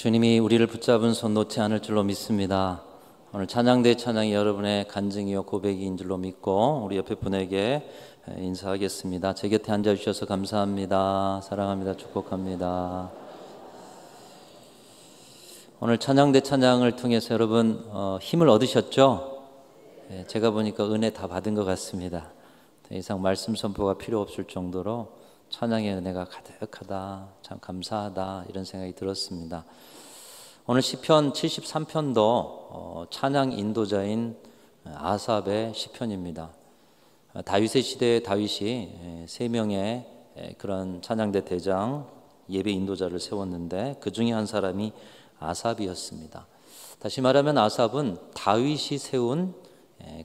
주님이 우리를 붙잡은 손 놓지 않을 줄로 믿습니다. 오늘 찬양대 찬양이 여러분의 간증이요 고백인 줄로 믿고 우리 옆에 분에게 인사하겠습니다. 제 곁에 앉아주셔서 감사합니다. 사랑합니다. 축복합니다. 오늘 찬양대 찬양을 통해서 여러분 힘을 얻으셨죠? 제가 보니까 은혜 다 받은 것 같습니다. 더 이상 말씀 선포가 필요 없을 정도로 찬양의 은혜가 가득하다, 참 감사하다 이런 생각이 들었습니다. 오늘 시편 73편도 찬양 인도자인 아삽의 시편입니다. 다윗의 시대에 다윗이 3명의 그런 찬양대 대장 예배 인도자를 세웠는데 그 중에 한 사람이 아삽이었습니다. 다시 말하면 아삽은 다윗이 세운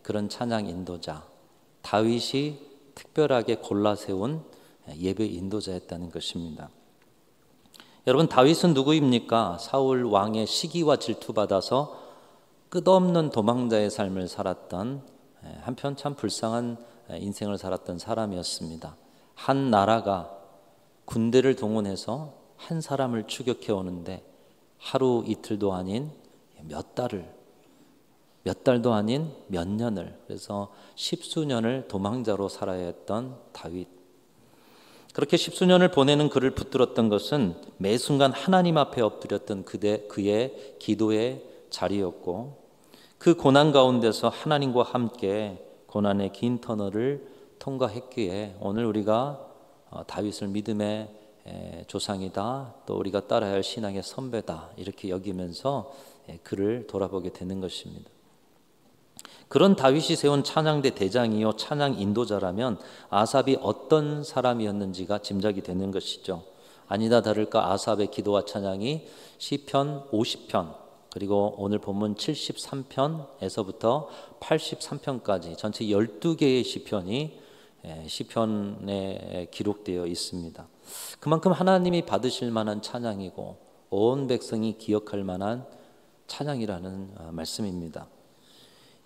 그런 찬양 인도자, 다윗이 특별하게 골라 세운 예배 인도자였다는 것입니다. 여러분, 다윗은 누구입니까? 사울 왕의 시기와 질투받아서 끝없는 도망자의 삶을 살았던, 한편 참 불쌍한 인생을 살았던 사람이었습니다. 한 나라가 군대를 동원해서 한 사람을 추격해 오는데 하루 이틀도 아닌 몇 달도 아닌 몇 년을, 그래서 십수년을 도망자로 살아야 했던 다윗. 그렇게 십수년을 보내는 그를 붙들었던 것은 매 순간 하나님 앞에 엎드렸던 그의 기도의 자리였고, 그 고난 가운데서 하나님과 함께 고난의 긴 터널을 통과했기에 오늘 우리가 다윗을 믿음의 조상이다, 또 우리가 따라야 할 신앙의 선배다 이렇게 여기면서 그를 돌아보게 되는 것입니다. 그런 다윗이 세운 찬양대 대장이요 찬양 인도자라면 아삽이 어떤 사람이었는지가 짐작이 되는 것이죠. 아니다 다를까 아삽의 기도와 찬양이 시편 50편 그리고 오늘 본문 73편에서부터 83편까지 전체 12개의 시편이 시편에 기록되어 있습니다. 그만큼 하나님이 받으실 만한 찬양이고 온 백성이 기억할 만한 찬양이라는 말씀입니다.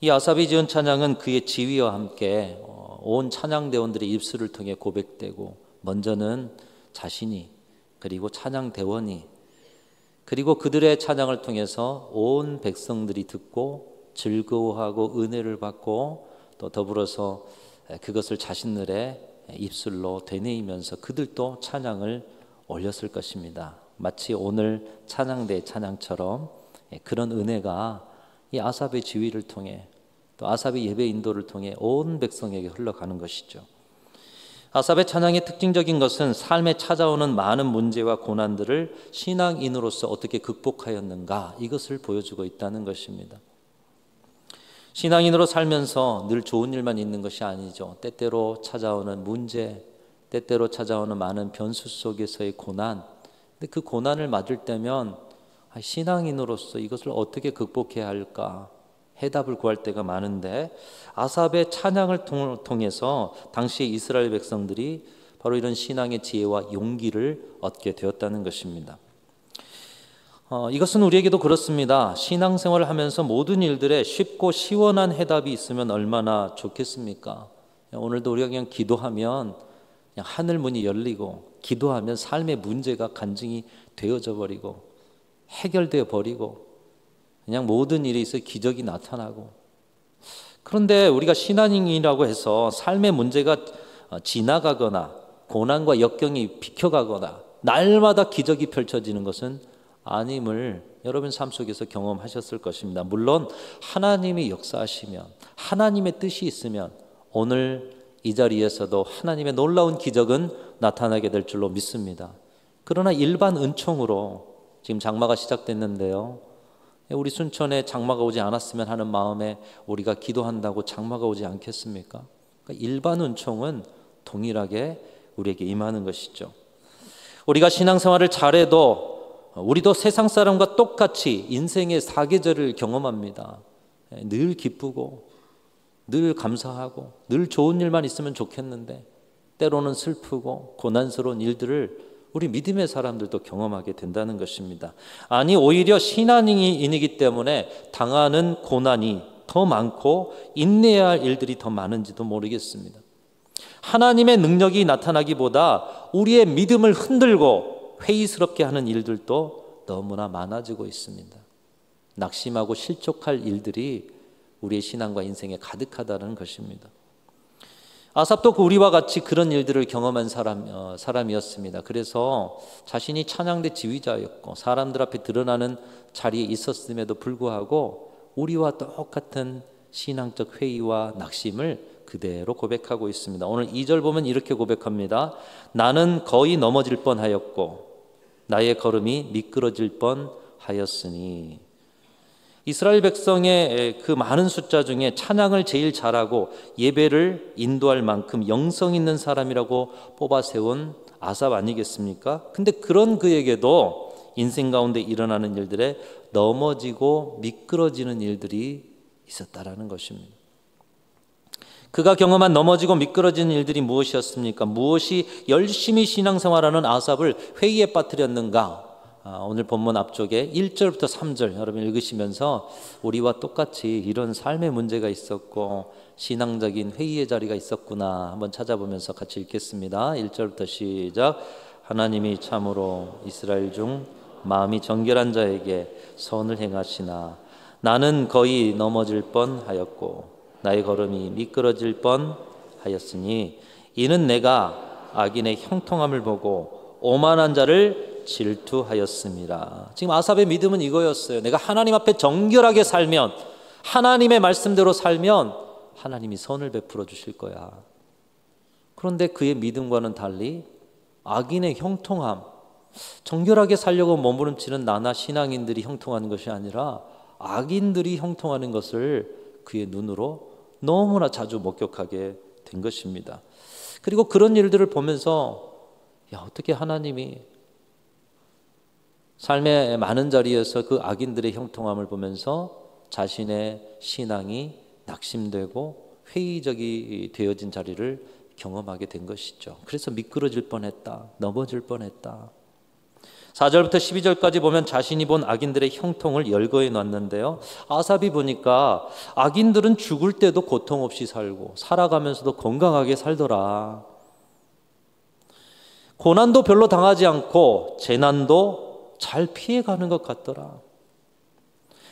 이 아삽이 지은 찬양은 그의 지휘와 함께 온 찬양대원들의 입술을 통해 고백되고, 먼저는 자신이, 그리고 찬양대원이, 그리고 그들의 찬양을 통해서 온 백성들이 듣고 즐거워하고 은혜를 받고, 또 더불어서 그것을 자신들의 입술로 되뇌이면서 그들도 찬양을 올렸을 것입니다. 마치 오늘 찬양대 찬양처럼 그런 은혜가 이 아삽의 지휘를 통해, 또 아삽의 예배 인도를 통해 온 백성에게 흘러가는 것이죠. 아삽의 찬양의 특징적인 것은 삶에 찾아오는 많은 문제와 고난들을 신앙인으로서 어떻게 극복하였는가, 이것을 보여주고 있다는 것입니다. 신앙인으로 살면서 늘 좋은 일만 있는 것이 아니죠. 때때로 찾아오는 문제, 때때로 찾아오는 많은 변수 속에서의 고난, 근데 그 고난을 맞을 때면 신앙인으로서 이것을 어떻게 극복해야 할까 해답을 구할 때가 많은데, 아삽의 찬양을 통해서 당시 이스라엘 백성들이 바로 이런 신앙의 지혜와 용기를 얻게 되었다는 것입니다. 이것은 우리에게도 그렇습니다. 신앙생활을 하면서 모든 일들에 쉽고 시원한 해답이 있으면 얼마나 좋겠습니까? 오늘도 우리가 그냥 기도하면 그냥 하늘 문이 열리고, 기도하면 삶의 문제가 간증이 되어져 버리고 해결되어 버리고 그냥 모든 일에 있어 기적이 나타나고, 그런데 우리가 신앙인이라고 해서 삶의 문제가 지나가거나 고난과 역경이 비켜가거나 날마다 기적이 펼쳐지는 것은 아님을 여러분 삶 속에서 경험하셨을 것입니다. 물론 하나님이 역사하시면, 하나님의 뜻이 있으면 오늘 이 자리에서도 하나님의 놀라운 기적은 나타나게 될 줄로 믿습니다. 그러나 일반 은총으로 지금 장마가 시작됐는데요, 우리 순천에 장마가 오지 않았으면 하는 마음에 우리가 기도한다고 장마가 오지 않겠습니까? 그러니까 일반 은총은 동일하게 우리에게 임하는 것이죠. 우리가 신앙생활을 잘해도 우리도 세상 사람과 똑같이 인생의 사계절을 경험합니다. 늘 기쁘고 늘 감사하고 늘 좋은 일만 있으면 좋겠는데 때로는 슬프고 고난스러운 일들을 우리 믿음의 사람들도 경험하게 된다는 것입니다. 아니, 오히려 신앙인이기 때문에 당하는 고난이 더 많고 인내해야 할 일들이 더 많은지도 모르겠습니다. 하나님의 능력이 나타나기보다 우리의 믿음을 흔들고 회의스럽게 하는 일들도 너무나 많아지고 있습니다. 낙심하고 실족할 일들이 우리의 신앙과 인생에 가득하다는 것입니다. 아삽도 우리와 같이 그런 일들을 경험한 사람이었습니다. 그래서 자신이 찬양대 지휘자였고 사람들 앞에 드러나는 자리에 있었음에도 불구하고 우리와 똑같은 신앙적 회의와 낙심을 그대로 고백하고 있습니다. 오늘 2절 보면 이렇게 고백합니다. 나는 거의 넘어질 뻔하였고 나의 걸음이 미끄러질 뻔하였으니. 이스라엘 백성의 그 많은 숫자 중에 찬양을 제일 잘하고 예배를 인도할 만큼 영성 있는 사람이라고 뽑아 세운 아삽 아니겠습니까? 근데 그런 그에게도 인생 가운데 일어나는 일들에 넘어지고 미끄러지는 일들이 있었다라는 것입니다. 그가 경험한 넘어지고 미끄러지는 일들이 무엇이었습니까? 무엇이 열심히 신앙생활하는 아삽을 회의에 빠뜨렸는가? 오늘 본문 앞쪽에 1절부터 3절 여러분 읽으시면서 우리와 똑같이 이런 삶의 문제가 있었고 신앙적인 회의의 자리가 있었구나 한번 찾아보면서 같이 읽겠습니다. 1절부터 시작. 하나님이 참으로 이스라엘 중 마음이 정결한 자에게 선을 행하시나 나는 거의 넘어질 뻔하였고 나의 걸음이 미끄러질 뻔하였으니 이는 내가 악인의 형통함을 보고 오만한 자를 질투하였습니다. 지금 아삽의 믿음은 이거였어요. 내가 하나님 앞에 정결하게 살면, 하나님의 말씀대로 살면 하나님이 선을 베풀어 주실 거야. 그런데 그의 믿음과는 달리 악인의 형통함, 정결하게 살려고 몸부림치는 나나 신앙인들이 형통하는 것이 아니라 악인들이 형통하는 것을 그의 눈으로 너무나 자주 목격하게 된 것입니다. 그리고 그런 일들을 보면서 어떻게 하나님이 삶의 많은 자리에서 그 악인들의 형통함을 보면서 자신의 신앙이 낙심되고 회의적이 되어진 자리를 경험하게 된 것이죠. 그래서 미끄러질 뻔했다, 넘어질 뻔했다. 4절부터 12절까지 보면 자신이 본 악인들의 형통을 열거해 놨는데요. 아삽이 보니까 악인들은 죽을 때도 고통 없이 살고 살아가면서도 건강하게 살더라. 고난도 별로 당하지 않고 재난도 잘 피해가는 것 같더라.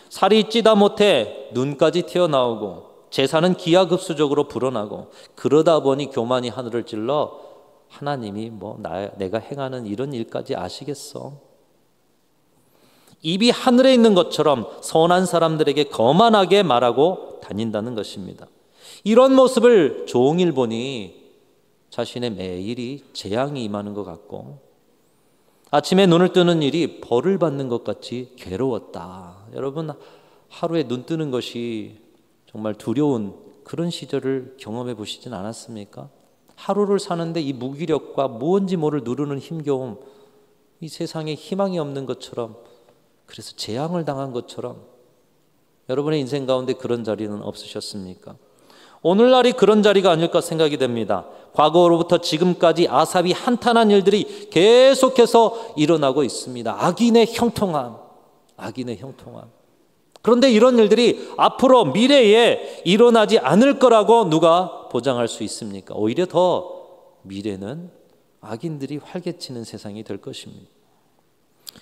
살이 찌다 못해 눈까지 튀어나오고 재산은 기하급수적으로 불어나고 그러다 보니 교만이 하늘을 찔러 하나님이 내가 행하는 이런 일까지 아시겠어? 입이 하늘에 있는 것처럼 선한 사람들에게 거만하게 말하고 다닌다는 것입니다. 이런 모습을 종일 보니 자신의 매일이 재앙이 임하는 것 같고 아침에 눈을 뜨는 일이 벌을 받는 것 같이 괴로웠다. 여러분 하루에 눈 뜨는 것이 정말 두려운 그런 시절을 경험해 보시진 않았습니까? 하루를 사는데 이 무기력과 무언지 모를 누르는 힘겨움, 이 세상에 희망이 없는 것처럼, 그래서 재앙을 당한 것처럼 여러분의 인생 가운데 그런 자리는 없으셨습니까? 오늘날이 그런 자리가 아닐까 생각이 됩니다. 과거로부터 지금까지 아삽이 한탄한 일들이 계속해서 일어나고 있습니다. 악인의 형통함, 악인의 형통함. 그런데 이런 일들이 앞으로 미래에 일어나지 않을 거라고 누가 보장할 수 있습니까? 오히려 더 미래는 악인들이 활개치는 세상이 될 것입니다.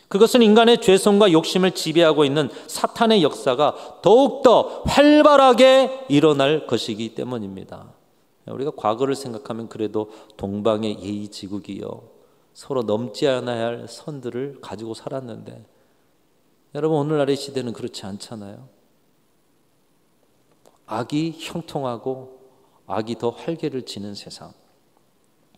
그것은 인간의 죄성과 욕심을 지배하고 있는 사탄의 역사가 더욱더 활발하게 일어날 것이기 때문입니다. 우리가 과거를 생각하면 그래도 동방의 예의지국이요, 서로 넘지 않아야 할 선들을 가지고 살았는데 여러분 오늘날의 시대는 그렇지 않잖아요. 악이 형통하고 악이 더 활개를 치는 세상.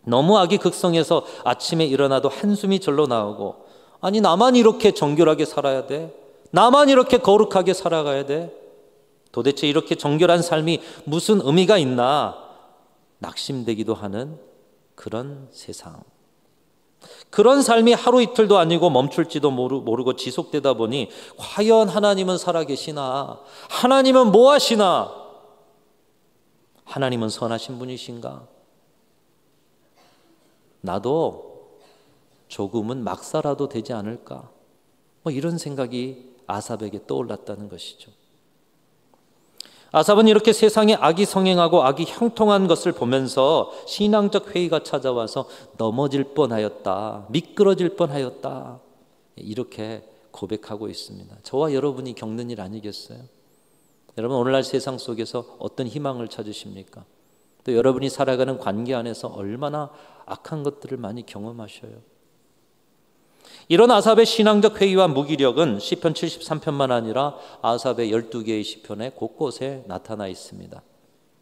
너무 악이 극성해서 아침에 일어나도 한숨이 절로 나오고, 아니 나만 이렇게 정결하게 살아야 돼? 나만 이렇게 거룩하게 살아가야 돼? 도대체 이렇게 정결한 삶이 무슨 의미가 있나 낙심되기도 하는 그런 세상. 그런 삶이 하루 이틀도 아니고 멈출지도 모르고 지속되다 보니 과연 하나님은 살아계시나? 하나님은 뭐 하시나? 하나님은 선하신 분이신가? 나도 조금은 막 살아도 되지 않을까? 이런 생각이 아삽에게 떠올랐다는 것이죠. 아삽은 이렇게 세상에 악이 성행하고 악이 형통한 것을 보면서 신앙적 회의가 찾아와서 넘어질 뻔하였다, 미끄러질 뻔하였다, 이렇게 고백하고 있습니다. 저와 여러분이 겪는 일 아니겠어요? 여러분 오늘날 세상 속에서 어떤 희망을 찾으십니까? 또 여러분이 살아가는 관계 안에서 얼마나 악한 것들을 많이 경험하셔요. 이런 아삽의 신앙적 회의와 무기력은 시편 73편만 아니라 아삽의 12개의 시편에 곳곳에 나타나 있습니다.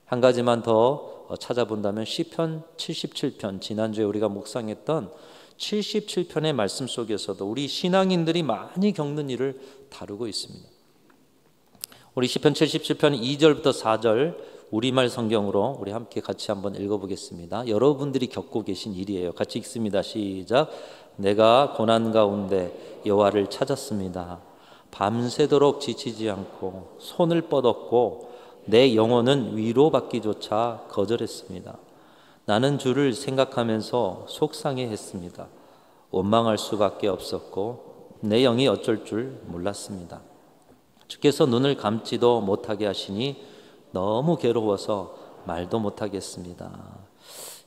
한 가지만 더 찾아본다면 시편 77편, 지난주에 우리가 묵상했던 77편의 말씀 속에서도 우리 신앙인들이 많이 겪는 일을 다루고 있습니다. 우리 시편 77편 2절부터 4절 우리말 성경으로 우리 함께 같이 한번 읽어보겠습니다. 여러분들이 겪고 계신 일이에요. 같이 읽습니다. 시작. 내가 고난 가운데 여호와를 찾았습니다. 밤새도록 지치지 않고 손을 뻗었고 내 영혼은 위로받기조차 거절했습니다. 나는 주를 생각하면서 속상해했습니다. 원망할 수밖에 없었고 내 영이 어쩔 줄 몰랐습니다. 주께서 눈을 감지도 못하게 하시니 너무 괴로워서 말도 못하겠습니다.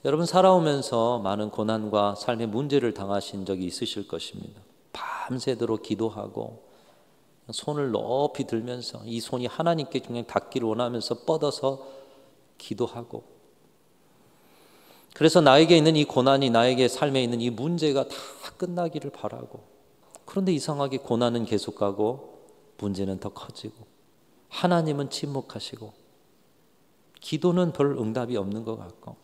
여러분 살아오면서 많은 고난과 삶의 문제를 당하신 적이 있으실 것입니다. 밤새도록 기도하고 손을 높이 들면서 이 손이 하나님께 그냥 닿기를 원하면서 뻗어서 기도하고, 그래서 나에게 있는 이 고난이, 나에게 삶에 있는 이 문제가 다 끝나기를 바라고, 그런데 이상하게 고난은 계속 가고 문제는 더 커지고 하나님은 침묵하시고 기도는 별 응답이 없는 것 같고,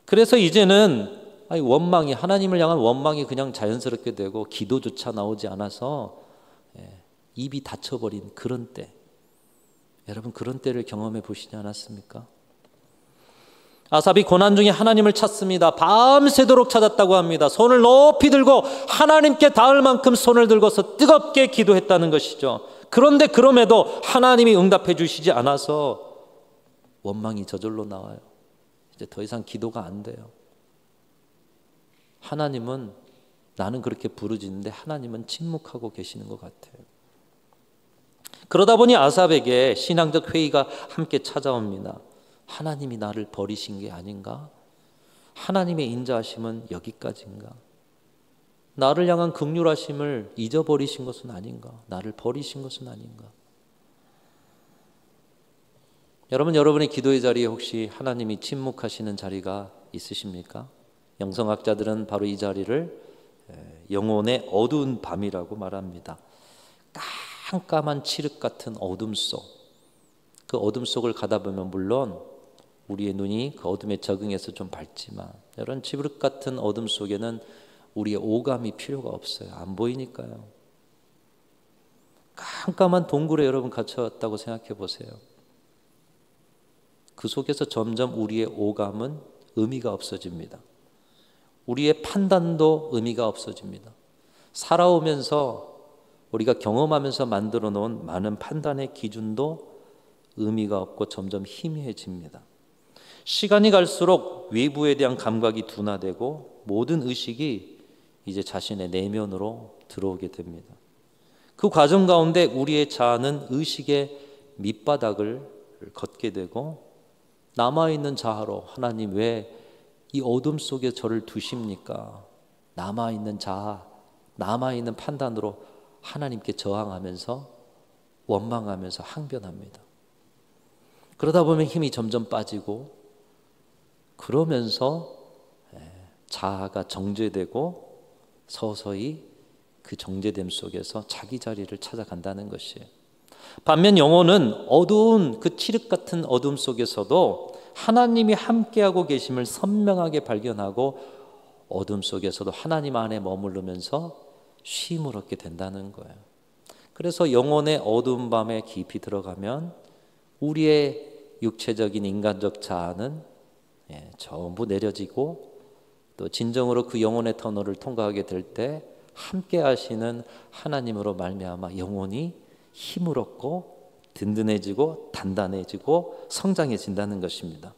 그래서 이제는 원망이, 하나님을 향한 원망이 그냥 자연스럽게 되고 기도조차 나오지 않아서 입이 닫혀버린 그런 때, 여러분 그런 때를 경험해 보시지 않았습니까? 아삽이 고난 중에 하나님을 찾습니다. 밤새도록 찾았다고 합니다. 손을 높이 들고 하나님께 닿을 만큼 손을 들고서 뜨겁게 기도했다는 것이죠. 그런데 그럼에도 하나님이 응답해 주시지 않아서 원망이 저절로 나와요. 이제 더 이상 기도가 안 돼요. 하나님은, 나는 그렇게 부르짖는데 하나님은 침묵하고 계시는 것 같아요. 그러다 보니 아삽에게 신앙적 회의가 함께 찾아옵니다. 하나님이 나를 버리신 게 아닌가? 하나님의 인자하심은 여기까지인가? 나를 향한 긍휼하심을 잊어버리신 것은 아닌가? 나를 버리신 것은 아닌가? 여러분, 여러분의 기도의 자리에 혹시 하나님이 침묵하시는 자리가 있으십니까? 영성학자들은 바로 이 자리를 영혼의 어두운 밤이라고 말합니다. 깜깜한 칠흑 같은 어둠 속, 그 어둠 속을 가다 보면 물론 우리의 눈이 그 어둠에 적응해서 좀 밝지만, 이런 칠흑 같은 어둠 속에는 우리의 오감이 필요가 없어요. 안 보이니까요. 깜깜한 동굴에 여러분 갇혔다고 생각해 보세요. 그 속에서 점점 우리의 오감은 의미가 없어집니다. 우리의 판단도 의미가 없어집니다. 살아오면서 우리가 경험하면서 만들어 놓은 많은 판단의 기준도 의미가 없고 점점 희미해집니다. 시간이 갈수록 외부에 대한 감각이 둔화되고 모든 의식이 이제 자신의 내면으로 들어오게 됩니다. 그 과정 가운데 우리의 자아는 의식의 밑바닥을 걷게 되고, 남아있는 자아로 하나님 왜 이 어둠 속에 저를 두십니까? 남아있는 자아, 남아있는 판단으로 하나님께 저항하면서 원망하면서 항변합니다. 그러다 보면 힘이 점점 빠지고, 그러면서 자아가 정죄되고 서서히 그 정죄됨 속에서 자기 자리를 찾아간다는 것이에요. 반면 영혼은 어두운 그 칠흑 같은 어둠 속에서도 하나님이 함께하고 계심을 선명하게 발견하고 어둠 속에서도 하나님 안에 머무르면서 쉼을 얻게 된다는 거예요. 그래서 영혼의 어두운 밤에 깊이 들어가면 우리의 육체적인 인간적 자아는 전부 내려지고, 또 진정으로 그 영혼의 터널을 통과하게 될 때 함께 하시는 하나님으로 말미암아 영혼이 힘을 얻고 든든해지고 단단해지고 성장해진다는 것입니다.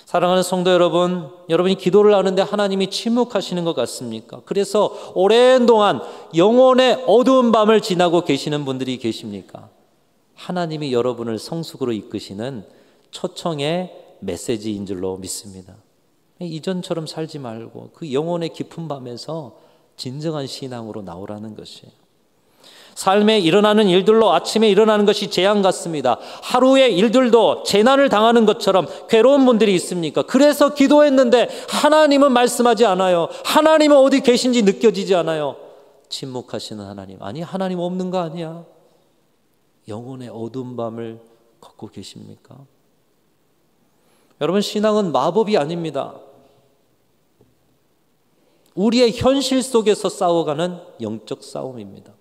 사랑하는 성도 여러분, 여러분이 기도를 하는데 하나님이 침묵하시는 것 같습니까? 그래서 오랜 동안 영혼의 어두운 밤을 지나고 계시는 분들이 계십니까? 하나님이 여러분을 성숙으로 이끄시는 초청의 메시지인 줄로 믿습니다. 이전처럼 살지 말고 그 영혼의 깊은 밤에서 진정한 신앙으로 나오라는 것이에요. 삶에 일어나는 일들로 아침에 일어나는 것이 재앙 같습니다. 하루의 일들도 재난을 당하는 것처럼 괴로운 분들이 있습니까? 그래서 기도했는데 하나님은 말씀하지 않아요. 하나님은 어디 계신지 느껴지지 않아요. 침묵하시는 하나님. 아니, 하나님 없는 거 아니야? 영혼의 어두운 밤을 걷고 계십니까? 여러분, 신앙은 마법이 아닙니다. 우리의 현실 속에서 싸워가는 영적 싸움입니다.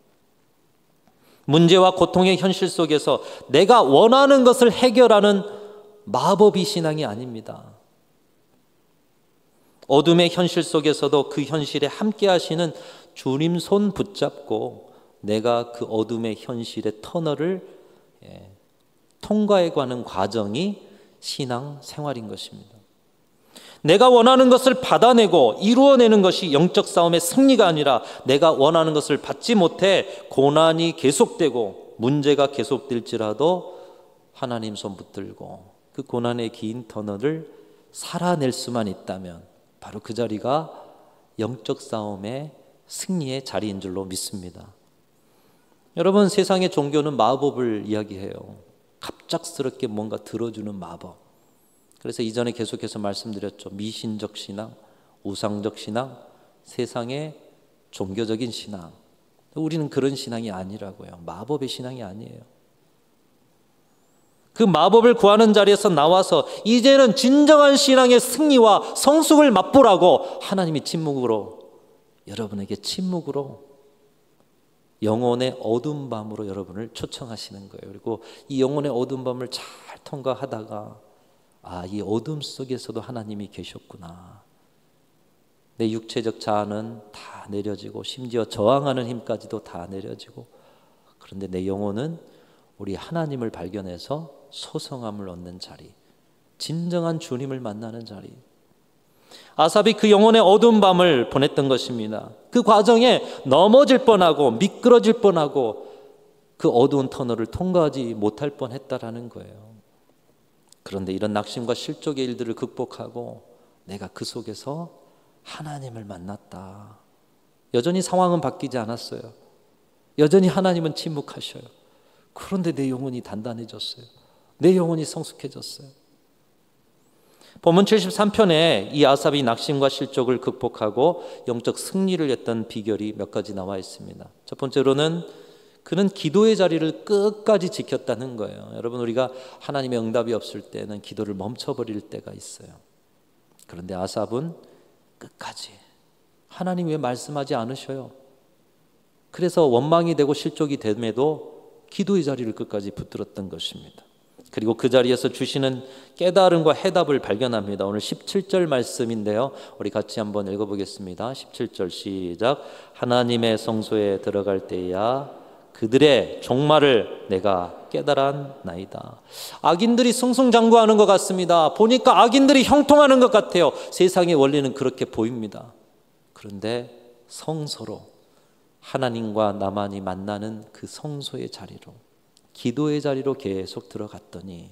문제와 고통의 현실 속에서 내가 원하는 것을 해결하는 마법이 신앙이 아닙니다. 어둠의 현실 속에서도 그 현실에 함께 하시는 주님 손 붙잡고 내가 그 어둠의 현실의 터널을 통과해가는 과정이 신앙 생활인 것입니다. 내가 원하는 것을 받아내고 이루어내는 것이 영적 싸움의 승리가 아니라 내가 원하는 것을 받지 못해 고난이 계속되고 문제가 계속될지라도 하나님 손 붙들고 그 고난의 긴 터널을 살아낼 수만 있다면 바로 그 자리가 영적 싸움의 승리의 자리인 줄로 믿습니다. 여러분, 세상의 종교는 마법을 이야기해요. 갑작스럽게 뭔가 들어주는 마법. 그래서 이전에 계속해서 말씀드렸죠. 미신적 신앙, 우상적 신앙, 세상의 종교적인 신앙. 우리는 그런 신앙이 아니라고요. 마법의 신앙이 아니에요. 그 마법을 구하는 자리에서 나와서 이제는 진정한 신앙의 승리와 성숙을 맛보라고 하나님이 여러분에게 침묵으로 영혼의 어두운 밤으로 여러분을 초청하시는 거예요. 그리고 이 영혼의 어두운 밤을 잘 통과하다가 이 어둠 속에서도 하나님이 계셨구나. 내 육체적 자아는 다 내려지고 심지어 저항하는 힘까지도 다 내려지고, 그런데 내 영혼은 우리 하나님을 발견해서 소성함을 얻는 자리, 진정한 주님을 만나는 자리. 아삽이 그 영혼의 어두운 밤을 보냈던 것입니다. 그 과정에 넘어질 뻔하고 미끄러질 뻔하고 그 어두운 터널을 통과하지 못할 뻔했다라는 거예요. 그런데 이런 낙심과 실족의 일들을 극복하고 내가 그 속에서 하나님을 만났다. 여전히 상황은 바뀌지 않았어요. 여전히 하나님은 침묵하셔요. 그런데 내 영혼이 단단해졌어요. 내 영혼이 성숙해졌어요. 본문 73편에 이 아삽이 낙심과 실족을 극복하고 영적 승리를 했던 비결이 몇 가지 나와 있습니다. 첫 번째로는 그는 기도의 자리를 끝까지 지켰다는 거예요. 여러분, 우리가 하나님의 응답이 없을 때는 기도를 멈춰버릴 때가 있어요. 그런데 아삽은 끝까지 하나님 왜 말씀하지 않으셔요? 그래서 원망이 되고 실족이 됨에도 기도의 자리를 끝까지 붙들었던 것입니다. 그리고 그 자리에서 주시는 깨달음과 해답을 발견합니다. 오늘 17절 말씀인데요, 우리 같이 한번 읽어보겠습니다. 17절 시작. 하나님의 성소에 들어갈 때야 그들의 종말을 내가 깨달았나이다. 악인들이 승승장구하는 것 같습니다. 보니까 악인들이 형통하는 것 같아요. 세상의 원리는 그렇게 보입니다. 그런데 성소로, 하나님과 나만이 만나는 그 성소의 자리로, 기도의 자리로 계속 들어갔더니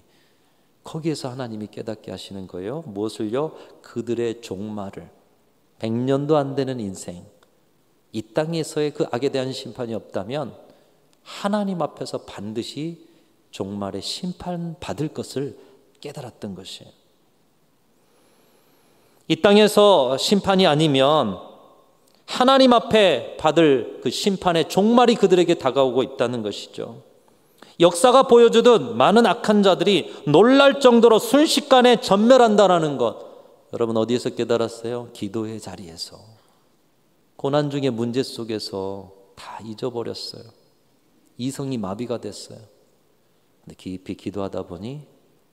거기에서 하나님이 깨닫게 하시는 거예요. 무엇을요? 그들의 종말을, 100년도 안 되는 인생, 이 땅에서의 그 악에 대한 심판이 없다면 하나님 앞에서 반드시 종말의 심판받을 것을 깨달았던 것이에요. 이 땅에서 심판이 아니면 하나님 앞에 받을 그 심판의 종말이 그들에게 다가오고 있다는 것이죠. 역사가 보여주듯 많은 악한 자들이 놀랄 정도로 순식간에 전멸한다는 것, 여러분 어디에서 깨달았어요? 기도의 자리에서. 고난 중에 문제 속에서 다 잊어버렸어요. 이성이 마비가 됐어요. 근데 깊이 기도하다 보니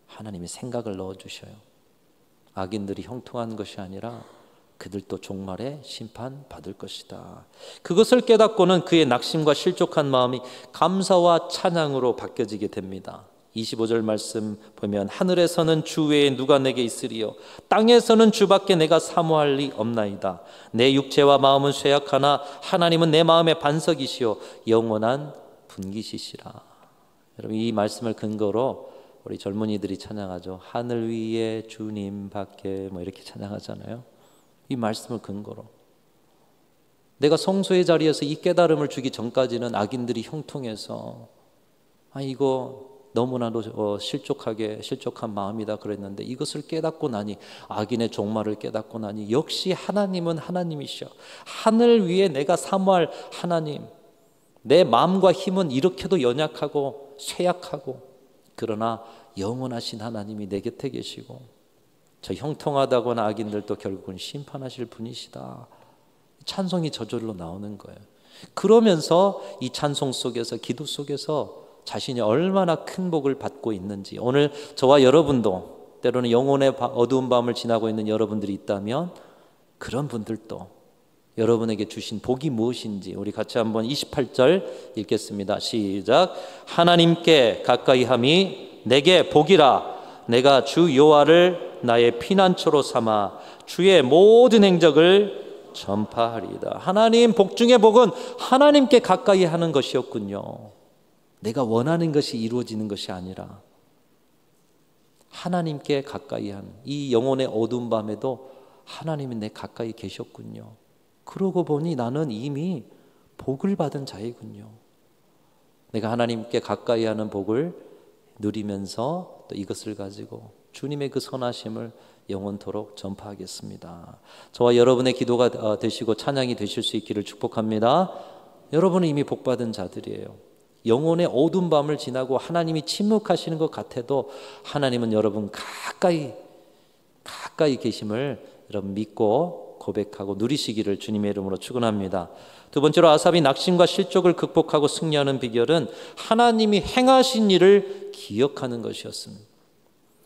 하나님이 생각을 넣어주셔요. 악인들이 형통한 것이 아니라 그들도 종말에 심판받을 것이다. 그것을 깨닫고는 그의 낙심과 실족한 마음이 감사와 찬양으로 바뀌어지게 됩니다. 25절 말씀 보면 하늘에서는 주 외에 누가 내게 있으리요 땅에서는 주밖에 내가 사모할 리 없나이다. 내 육체와 마음은 쇠약하나 하나님은 내 마음의 반석이시요 영원한 분기시시라. 여러분, 이 말씀을 근거로 우리 젊은이들이 찬양하죠. 하늘 위에 주님 밖에, 이렇게 찬양하잖아요. 이 말씀을 근거로 내가 성소의 자리에서 이 깨달음을 주기 전까지는 악인들이 형통해서 이거 너무나도 실족한 마음이다 그랬는데, 이것을 깨닫고 나니, 악인의 종말을 깨닫고 나니 역시 하나님은 하나님이셔. 하늘 위에 내가 사모할 하나님, 내 마음과 힘은 이렇게도 연약하고 쇠약하고, 그러나 영원하신 하나님이 내 곁에 계시고, 저 형통하다거나 악인들도 결국은 심판하실 분이시다. 찬송이 저절로 나오는 거예요. 그러면서 이 찬송 속에서, 기도 속에서 자신이 얼마나 큰 복을 받고 있는지, 오늘 저와 여러분도 때로는 영혼의 어두운 밤을 지나고 있는 여러분들이 있다면, 그런 분들도 여러분에게 주신 복이 무엇인지 우리 같이 한번 28절 읽겠습니다. 시작. 하나님께 가까이함이 내게 복이라. 내가 주 여호와를 나의 피난처로 삼아 주의 모든 행적을 전파하리이다. 하나님 복 중의 복은 하나님께 가까이 하는 것이었군요. 내가 원하는 것이 이루어지는 것이 아니라 하나님께 가까이 하는, 이 영혼의 어두운 밤에도 하나님이 내 가까이 계셨군요. 그러고 보니 나는 이미 복을 받은 자이군요. 내가 하나님께 가까이 하는 복을 누리면서 또 이것을 가지고 주님의 그 선하심을 영원토록 전파하겠습니다. 저와 여러분의 기도가 되시고 찬양이 되실 수 있기를 축복합니다. 여러분은 이미 복받은 자들이에요. 영혼의 어두운 밤을 지나고 하나님이 침묵하시는 것 같아도 하나님은 여러분 가까이 계심을 여러분 믿고 고백하고 누리시기를 주님의 이름으로 축원합니다. 두 번째로 아삽이 낙심과 실족을 극복하고 승리하는 비결은 하나님이 행하신 일을 기억하는 것이었습니다.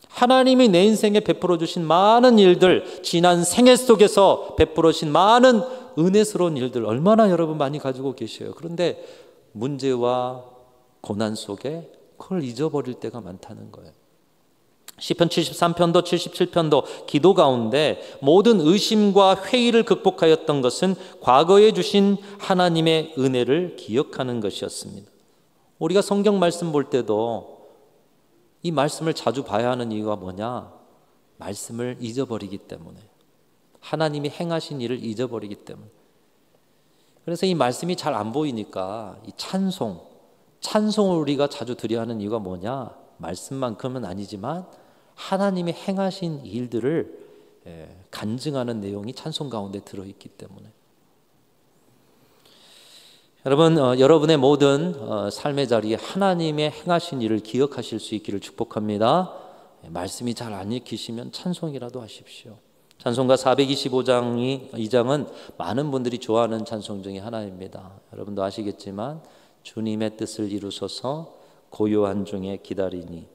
하나님이 내 인생에 베풀어 주신 많은 일들, 지난 생애 속에서 베풀어 주신 많은 은혜스러운 일들 얼마나 여러분 많이 가지고 계셔요. 그런데 문제와 고난 속에 그걸 잊어버릴 때가 많다는 거예요. 시편 73편도 77편도 기도 가운데 모든 의심과 회의를 극복하였던 것은 과거에 주신 하나님의 은혜를 기억하는 것이었습니다. 우리가 성경 말씀 볼 때도 이 말씀을 자주 봐야 하는 이유가 뭐냐? 말씀을 잊어버리기 때문에, 하나님이 행하신 일을 잊어버리기 때문에. 그래서 이 말씀이 잘 안 보이니까 이 찬송을 우리가 자주 드려야 하는 이유가 뭐냐? 말씀만큼은 아니지만 하나님이 행하신 일들을 간증하는 내용이 찬송 가운데 들어있기 때문에. 여러분, 여러분의 모든 삶의 자리에 하나님의 행하신 일을 기억하실 수 있기를 축복합니다. 말씀이 잘 안 읽히시면 찬송이라도 하십시오. 찬송가 425장은 많은 분들이 좋아하는 찬송 중에 하나입니다. 여러분도 아시겠지만 주님의 뜻을 이루소서 고요한 중에 기다리니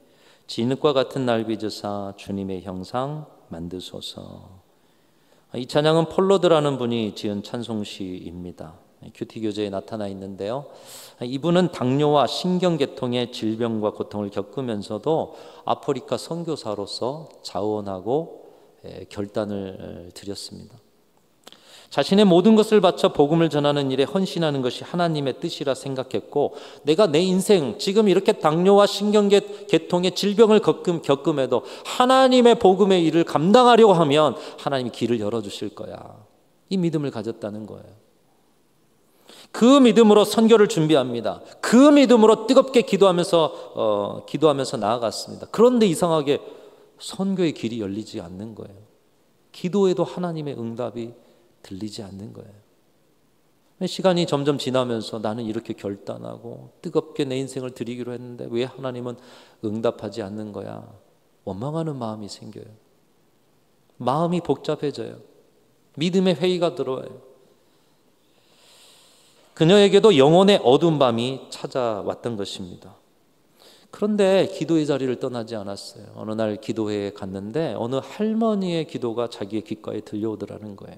진흙과 같은 날 빚으사 주님의 형상 만드소서. 이 찬양은 폴로드라는 분이 지은 찬송시입니다. 큐티 교재에 나타나 있는데요, 이분은 당뇨와 신경계통의 질병과 고통을 겪으면서도 아프리카 선교사로서 자원하고 결단을 드렸습니다. 자신의 모든 것을 바쳐 복음을 전하는 일에 헌신하는 것이 하나님의 뜻이라 생각했고, 내가 내 인생 지금 이렇게 당뇨와 신경계통의 질병을 겪음에도 하나님의 복음의 일을 감당하려고 하면 하나님이 길을 열어주실 거야. 이 믿음을 가졌다는 거예요. 그 믿음으로 선교를 준비합니다. 그 믿음으로 뜨겁게 기도하면서 나아갔습니다. 그런데 이상하게 선교의 길이 열리지 않는 거예요. 기도에도 하나님의 응답이 들리지 않는 거예요. 시간이 점점 지나면서 나는 이렇게 결단하고 뜨겁게 내 인생을 드리기로 했는데 왜 하나님은 응답하지 않는 거야? 원망하는 마음이 생겨요. 마음이 복잡해져요. 믿음의 회의가 들어와요. 그녀에게도 영혼의 어두운 밤이 찾아왔던 것입니다. 그런데 기도의 자리를 떠나지 않았어요. 어느 날 기도회에 갔는데 어느 할머니의 기도가 자기의 귓가에 들려오더라는 거예요.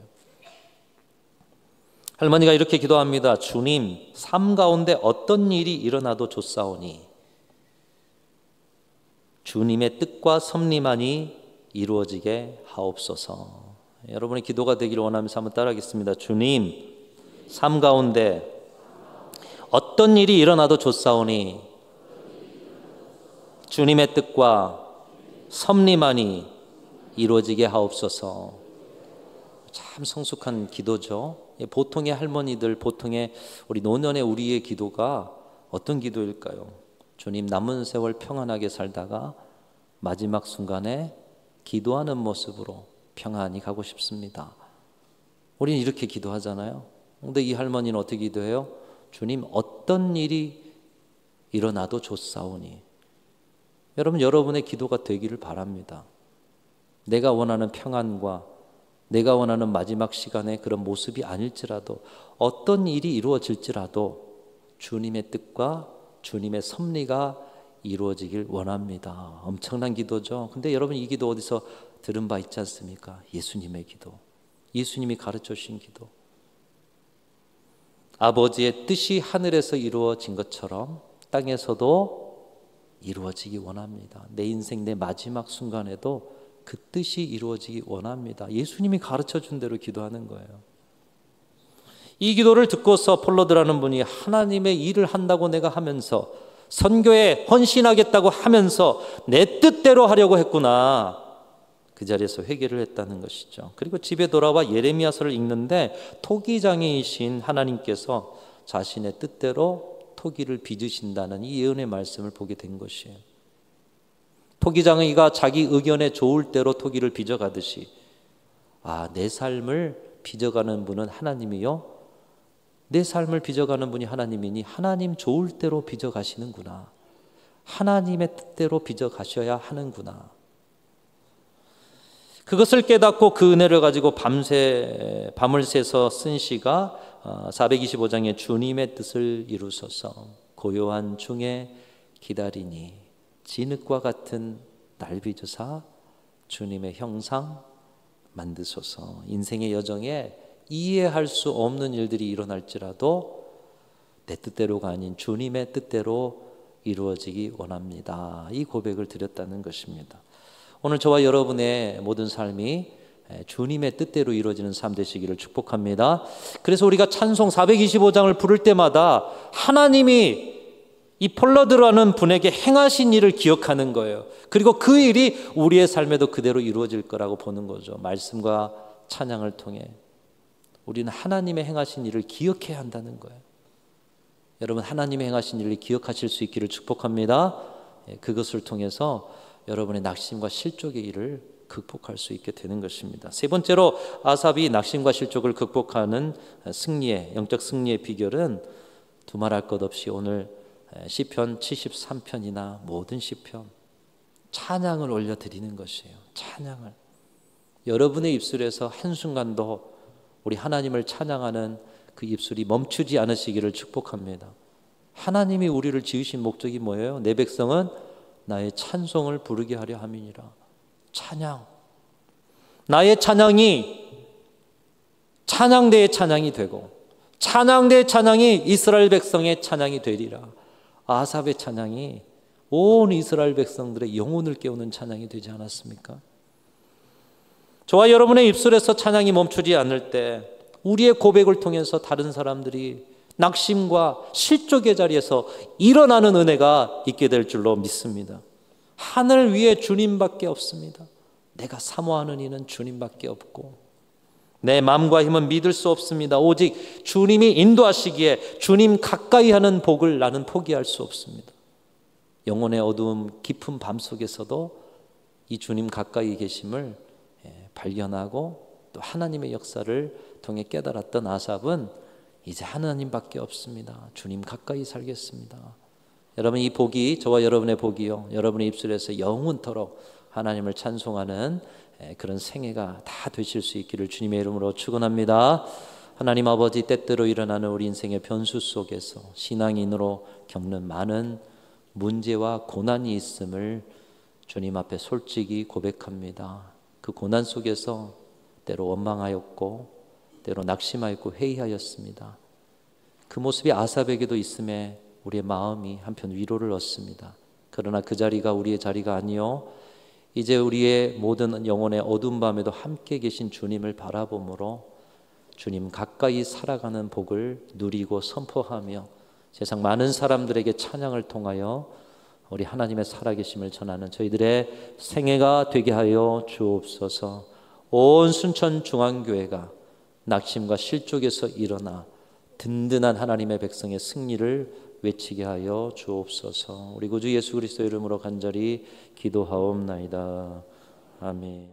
할머니가 이렇게 기도합니다. 주님, 삶 가운데 어떤 일이 일어나도 좋사오니 주님의 뜻과 섭리만이 이루어지게 하옵소서. 여러분의 기도가 되기를 원하면서 한번 따라하겠습니다. 주님, 삶 가운데 어떤 일이 일어나도 좋사오니 주님의 뜻과 섭리만이 이루어지게 하옵소서. 참 성숙한 기도죠. 보통의 할머니들, 보통의 우리 노년의 우리의 기도가 어떤 기도일까요? 주님, 남은 세월 평안하게 살다가 마지막 순간에 기도하는 모습으로 평안히 가고 싶습니다. 우리는 이렇게 기도하잖아요. 근데 이 할머니는 어떻게 기도해요? 주님, 어떤 일이 일어나도 좋사오니. 여러분, 여러분의 기도가 되기를 바랍니다. 내가 원하는 평안과 내가 원하는 마지막 시간의 그런 모습이 아닐지라도, 어떤 일이 이루어질지라도 주님의 뜻과 주님의 섭리가 이루어지길 원합니다. 엄청난 기도죠. 근데 여러분, 이 기도 어디서 들은 바 있지 않습니까? 예수님의 기도, 예수님이 가르쳐 주신 기도. 아버지의 뜻이 하늘에서 이루어진 것처럼 땅에서도 이루어지기 원합니다. 내 인생 내 마지막 순간에도 그 뜻이 이루어지기 원합니다. 예수님이 가르쳐 준 대로 기도하는 거예요. 이 기도를 듣고서 폴로드라는 분이 하나님의 일을 한다고 내가 하면서, 선교에 헌신하겠다고 하면서 내 뜻대로 하려고 했구나, 그 자리에서 회개를 했다는 것이죠. 그리고 집에 돌아와 예레미야서를 읽는데 토기장이신 하나님께서 자신의 뜻대로 토기를 빚으신다는 이 예언의 말씀을 보게 된 것이에요. 토기장이가 자기 의견에 좋을 대로 토기를 빚어가듯이, 내 삶을 빚어가는 분은 하나님이요, 내 삶을 빚어가는 분이 하나님이니 하나님 좋을 대로 빚어가시는구나, 하나님의 뜻대로 빚어가셔야 하는구나. 그것을 깨닫고 그 은혜를 가지고 밤을 새서 쓴 시가 425장의 주님의 뜻을 이루소서, 고요한 중에 기다리니 진흙과 같은 날 빚으사 주님의 형상 만드소서. 인생의 여정에 이해할 수 없는 일들이 일어날지라도 내 뜻대로가 아닌 주님의 뜻대로 이루어지기 원합니다. 이 고백을 드렸다는 것입니다. 오늘 저와 여러분의 모든 삶이 주님의 뜻대로 이루어지는 삶 되시기를 축복합니다. 그래서 우리가 찬송 425장을 부를 때마다 하나님이 이 폴로드라는 분에게 행하신 일을 기억하는 거예요. 그리고 그 일이 우리의 삶에도 그대로 이루어질 거라고 보는 거죠. 말씀과 찬양을 통해 우리는 하나님의 행하신 일을 기억해야 한다는 거예요. 여러분, 하나님의 행하신 일을 기억하실 수 있기를 축복합니다. 그것을 통해서 여러분의 낙심과 실족의 일을 극복할 수 있게 되는 것입니다. 세 번째로 아삽이 낙심과 실족을 극복하는 승리의, 영적 승리의 비결은 두말할 것 없이 오늘 시편 73편이나 모든 시편 찬양을 올려드리는 것이에요. 찬양을. 여러분의 입술에서 한순간도 우리 하나님을 찬양하는 그 입술이 멈추지 않으시기를 축복합니다. 하나님이 우리를 지으신 목적이 뭐예요? 내 백성은 나의 찬송을 부르게 하려 함이니라. 찬양. 나의 찬양이 찬양대의 찬양이 되고 찬양대의 찬양이 이스라엘 백성의 찬양이 되리라. 아삽의 찬양이 온 이스라엘 백성들의 영혼을 깨우는 찬양이 되지 않았습니까? 저와 여러분의 입술에서 찬양이 멈추지 않을 때 우리의 고백을 통해서 다른 사람들이 낙심과 실족의 자리에서 일어나는 은혜가 있게 될 줄로 믿습니다. 하늘 위에 주님밖에 없습니다. 내가 사모하는 이는 주님밖에 없고 내 마음과 힘은 믿을 수 없습니다. 오직 주님이 인도하시기에 주님 가까이 하는 복을 나는 포기할 수 없습니다. 영혼의 어두움 깊은 밤 속에서도 이 주님 가까이 계심을 발견하고 또 하나님의 역사를 통해 깨달았던 아삽은 이제 하나님밖에 없습니다. 주님 가까이 살겠습니다. 여러분, 이 복이 저와 여러분의 복이요, 여러분의 입술에서 영원토록 하나님을 찬송하는 그런 생애가 다 되실 수 있기를 주님의 이름으로 축원합니다. 하나님 아버지, 때때로 일어나는 우리 인생의 변수 속에서 신앙인으로 겪는 많은 문제와 고난이 있음을 주님 앞에 솔직히 고백합니다. 그 고난 속에서 때로 원망하였고 때로 낙심하였고 회의하였습니다. 그 모습이 아삽에게도 있음에 우리의 마음이 한편 위로를 얻습니다. 그러나 그 자리가 우리의 자리가 아니요, 이제 우리의 모든 영혼의 어두운 밤에도 함께 계신 주님을 바라보므로 주님 가까이 살아가는 복을 누리고 선포하며 세상 많은 사람들에게 찬양을 통하여 우리 하나님의 살아계심을 전하는 저희들의 생애가 되게 하여 주옵소서. 온 순천중앙교회가 낙심과 실족에서 일어나 든든한 하나님의 백성의 승리를 외치게 하여 주옵소서. 우리 구주 예수 그리스도 이름으로 간절히 기도하옵나이다. 아멘.